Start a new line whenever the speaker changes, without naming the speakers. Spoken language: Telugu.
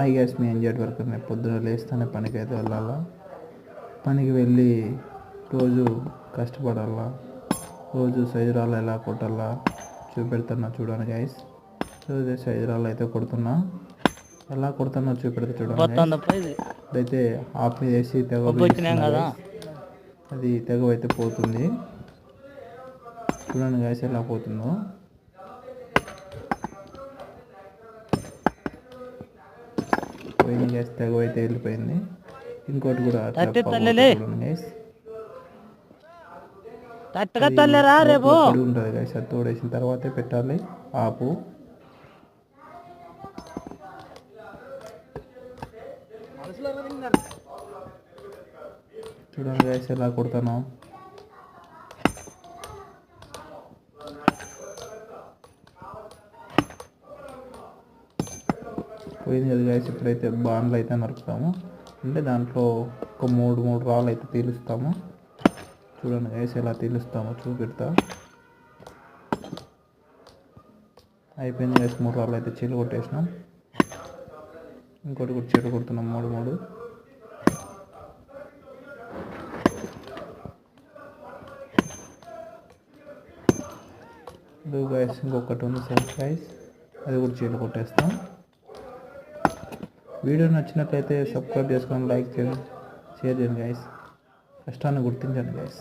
I gas me enjoy work పొద్దున లేస్తానే పనికి అయితే వెళ్ళాలా. పనికి వెళ్ళి రోజు కష్టపడాలా. రోజు సైజురాలు ఎలా కొట్టాలా చూపెడుతున్నా చూడండి గైస్. రోజు సైజురాలు అయితే కొడుతున్నా, ఎలా కొడుతున్నా చూపెడతా చూడండి. అదైతే ఆఫ్ మీద వేసి తెగ అది తెగ అయితే పోతుంది. చూడండి గైస్ ఎలా పోతుందో. పోయింది గైస్, తెగ అయితే వెళ్ళిపోయింది. ఇంకోటి కూడా చూడండి గైస్, పడి ఉంటుంది గైస్. అది తోడేసిన తర్వాతే పెట్టాలి ఆపు. చూడండి గైస్ ఎలా కొడతాను. పోయింది కదా గైస్. ఇప్పుడైతే బాండ్లు అయితే నరుకుతాము, అంటే దాంట్లో ఒక మూడు రాళ్ళు అయితే తీలుస్తాము. చూడండి గైస్ ఎలా తీలుస్తామో చూపెడతా. అయిపోయింది గైస్, 3 రాళ్ళు అయితే చీలు కొట్టేసినాం. ఇంకోటి కూడా చీలు కొడుతున్నాం 3. గైస్ ఇంకొకటి ఉంది సార్ గైస్, అది కూడా చీలు కొట్టేస్తాం. వీడియో నచ్చినట్లయితే సబ్స్క్రైబ్ చేసుకొని లైక్ చేయండి, షేర్ చేయండి గైస్. కష్టాన్ని గుర్తించండి గైస్.